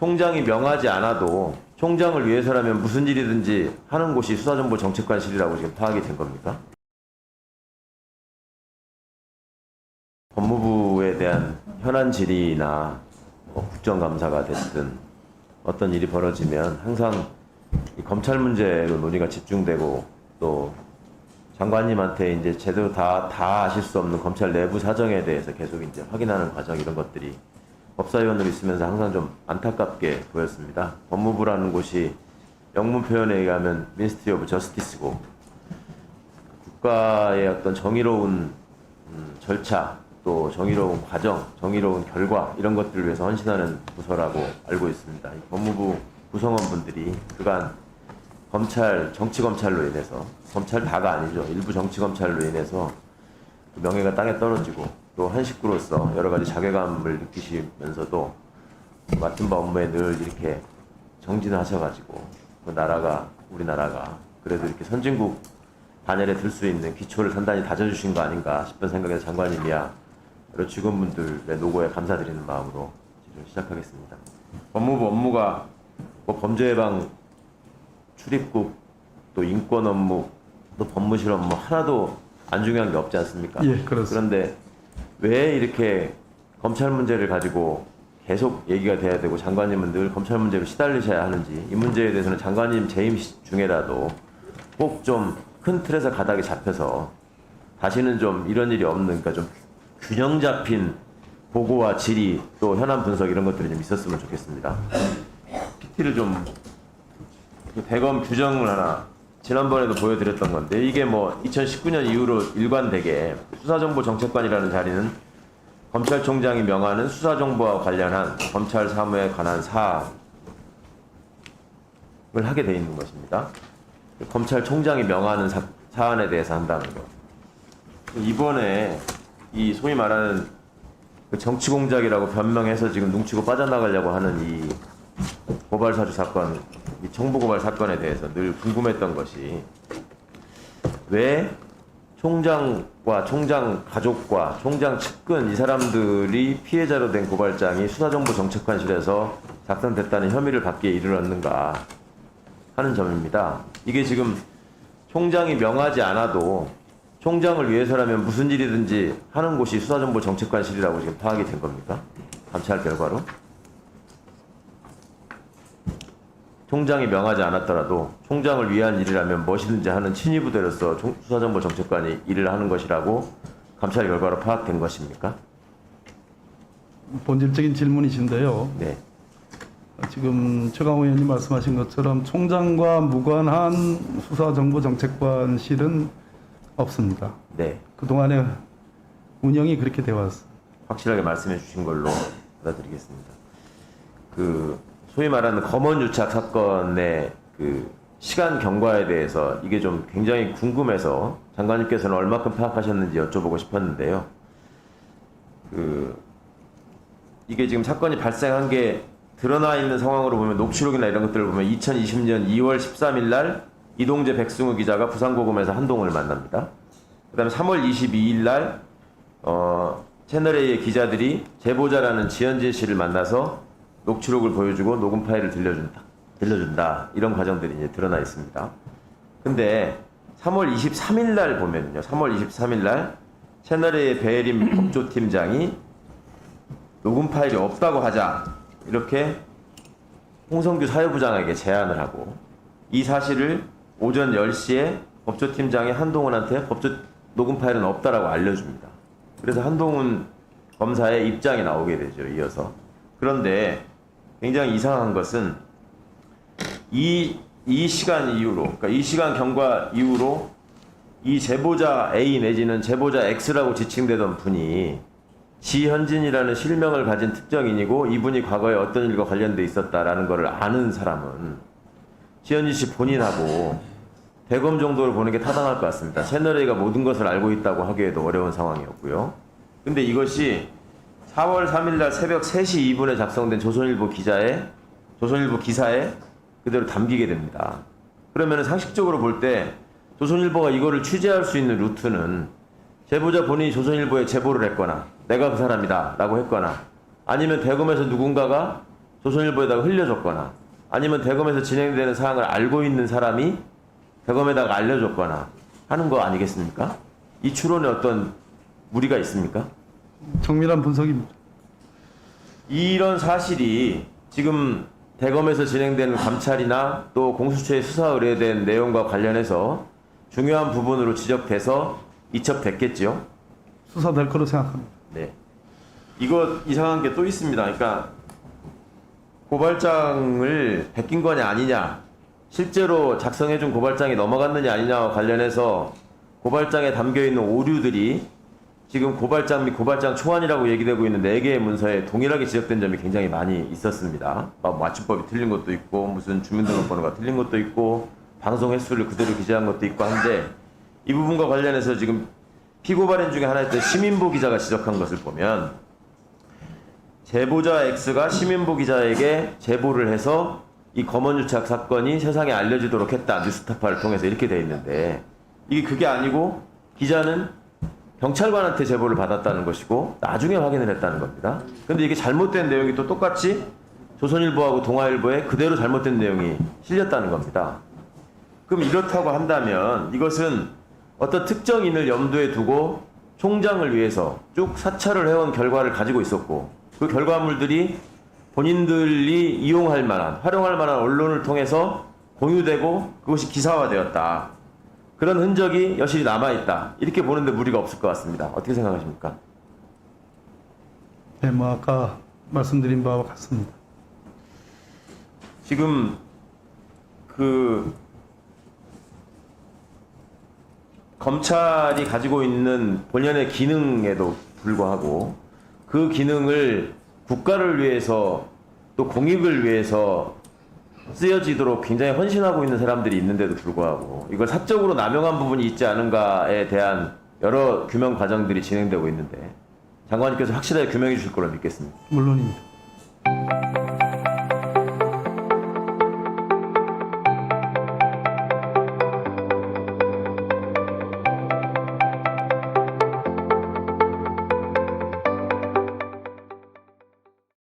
총장이 명하지 않아도 총장을 위해서라면 무슨 일이든지 하는 곳이 수사정보정책관실이라고 지금 파악이 된 겁니까? 법무부에 대한 현안 질의나 국정감사가 됐든 어떤 일이 벌어지면 항상 이 검찰 문제로 논의가 집중되고 또 장관님한테 이제 제대로 다 아실 수 없는 검찰 내부 사정에 대해서 계속 이제 확인하는 과정 이런 것들이 법사위원으로 있으면서 항상 좀 안타깝게 보였습니다. 법무부라는 곳이 영문 표현에 의하면 Ministry of Justice고 국가의 어떤 정의로운 절차 또 정의로운 과정, 정의로운 결과 이런 것들을 위해서 헌신하는 부서라고 알고 있습니다. 이 법무부 구성원분들이 그간 검찰, 정치검찰로 인해서 검찰 다가 아니죠. 일부 정치검찰로 인해서 명예가 땅에 떨어지고 또 한 식구로서 여러 가지 자괴감을 느끼시면서도 맡은 바 업무에 늘 이렇게 정진하셔가지고 그 나라가 우리나라가 그래도 이렇게 선진국 반열에 들 수 있는 기초를 단단히 다져주신 거 아닌가 싶은 생각에서 장관님이야 여러 직원분들의 노고에 감사드리는 마음으로 질의를 시작하겠습니다. 법무부 업무가 뭐 범죄예방 출입국 또 인권 업무 또 법무실 업무 하나도 안 중요한 게 없지 않습니까? 예, 그렇습니다. 그런데 왜 이렇게 검찰 문제를 가지고 계속 얘기가 돼야 되고 장관님은 늘 검찰 문제로 시달리셔야 하는지 이 문제에 대해서는 장관님 재임 중에라도 꼭 좀 큰 틀에서 가닥이 잡혀서 다시는 좀 이런 일이 없는 그러니까 좀 균형 잡힌 보고와 질의 또 현안 분석 이런 것들이 좀 있었으면 좋겠습니다. PT를 좀 대검 규정을 하나 지난번에도 보여드렸던 건데 이게 뭐 2019년 이후로 일관되게 수사정보정책관이라는 자리는 검찰총장이 명하는 수사정보와 관련한 검찰 사무에 관한 사항을 하게 돼 있는 것입니다. 검찰총장이 명하는 사안에 대해서 한다는 것. 이번에 이 소위 말하는 그 정치공작이라고 변명해서 지금 눈치고 빠져나가려고 하는 이 고발사주 사건, 이 청부고발 사건에 대해서 늘 궁금했던 것이 왜 총장과 총장 가족과 총장 측근 이 사람들이 피해자로 된 고발장이 수사정보정책관실에서 작성됐다는 혐의를 받기에 이르렀는가 하는 점입니다. 이게 지금 총장이 명하지 않아도 총장을 위해서라면 무슨 일이든지 하는 곳이 수사정보정책관실이라고 지금 파악이 된 겁니까? 감찰 결과로? 총장이 명하지 않았더라도 총장을 위한 일이라면 무엇이든지 하는 친위부대로서 수사정보정책관이 일을 하는 것이라고 감찰 결과로 파악된 것입니까? 본질적인 질문이신데요. 네. 지금 최강호 의원님 말씀하신 것처럼 총장과 무관한 수사정보정책관실은 없습니다. 네. 그동안의 운영이 그렇게 되어 왔습니다. 확실하게 말씀해 주신 걸로 받아들이겠습니다. 그 소위 말하는 검언유착 사건의 그 시간 경과에 대해서 이게 좀 굉장히 궁금해서 장관님께서는 얼마큼 파악하셨는지 여쭤보고 싶었는데요. 이게 지금 사건이 발생한 게 드러나 있는 상황으로 보면 녹취록이나 이런 것들을 보면 2020년 2월 13일 날 이동재 백승우 기자가 부산고검에서 한동훈을 만납니다. 그 다음에 3월 22일 날 채널A의 기자들이 제보자라는 지현진 씨를 만나서 녹취록을 보여주고 녹음 파일을 들려준다. 이런 과정들이 이제 드러나 있습니다. 근데 3월 23일 날 보면요. 3월 23일 날 채널A의 배혜림 법조팀장이 녹음 파일이 없다고 하자. 이렇게 홍성규 사회부장에게 제안을 하고 이 사실을 오전 10시에 법조팀장이 한동훈한테 녹음 파일은 없다라고 알려줍니다. 그래서 한동훈 검사의 입장이 나오게 되죠. 이어서. 그런데 굉장히 이상한 것은 이 시간 이후로, 그러니까 이 시간 경과 이후로 이 제보자 A 내지는 제보자 X라고 지칭되던 분이 지현진이라는 실명을 가진 특정인이고 이분이 과거에 어떤 일과 관련돼 있었다라는 것을 아는 사람은 지현진 씨 본인하고 대검 정도로 보는 게 타당할 것 같습니다. 채널A가 모든 것을 알고 있다고 하기에도 어려운 상황이었고요. 근데 이것이 4월 3일 날 새벽 3시 2분에 작성된 조선일보 기사에 그대로 담기게 됩니다. 그러면 상식적으로 볼 때 조선일보가 이거를 취재할 수 있는 루트는 제보자 본인이 조선일보에 제보를 했거나 내가 그 사람이다 라고 했거나 아니면 대검에서 누군가가 조선일보에다가 흘려줬거나 아니면 대검에서 진행되는 사항을 알고 있는 사람이 대검에다가 알려줬거나 하는 거 아니겠습니까? 이 추론에 어떤 무리가 있습니까? 정밀한 분석입니다. 이런 사실이 지금 대검에서 진행되는 감찰이나 또 공수처의 수사 의뢰된 내용과 관련해서 중요한 부분으로 지적돼서 이첩됐겠지요? 수사될 거로 생각합니다. 네. 이거 이상한 게 또 있습니다. 그러니까 고발장을 베낀 거냐 아니냐, 실제로 작성해준 고발장이 넘어갔느냐 아니냐와 관련해서 고발장에 담겨있는 오류들이 지금 고발장 및 고발장 초안이라고 얘기되고 있는 4개의 문서에 동일하게 지적된 점이 굉장히 많이 있었습니다. 맞춤법이 틀린 것도 있고 무슨 주민등록번호가 틀린 것도 있고 방송 횟수를 그대로 기재한 것도 있고 한데, 이 부분과 관련해서 지금 피고발인 중에 하나였던 시민보 기자가 지적한 것을 보면 제보자 X가 시민보 기자에게 제보를 해서 이 검언유착 사건이 세상에 알려지도록 했다, 뉴스타파를 통해서 이렇게 돼 있는데, 이게 그게 아니고 기자는 경찰관한테 제보를 받았다는 것이고 나중에 확인을 했다는 겁니다. 근데 이게 잘못된 내용이 또 똑같이 조선일보하고 동아일보에 그대로 잘못된 내용이 실렸다는 겁니다. 그럼 이렇다고 한다면 이것은 어떤 특정인을 염두에 두고 총장을 위해서 쭉 사찰을 해온 결과를 가지고 있었고, 그 결과물들이 본인들이 이용할 만한, 활용할 만한 언론을 통해서 공유되고 그것이 기사화되었다, 그런 흔적이 여실히 남아있다, 이렇게 보는데 무리가 없을 것 같습니다. 어떻게 생각하십니까? 네, 뭐 아까 말씀드린 바와 같습니다. 지금 그 검찰이 가지고 있는 본연의 기능에도 불구하고 그 기능을 국가를 위해서 또 공익을 위해서 쓰여지도록 굉장히 헌신하고 있는 사람들이 있는데도 불구하고 이걸 사적으로 남용한 부분이 있지 않은가에 대한 여러 규명 과정들이 진행되고 있는데 장관님께서 확실하게 규명해 주실 거로 믿겠습니다. 물론입니다.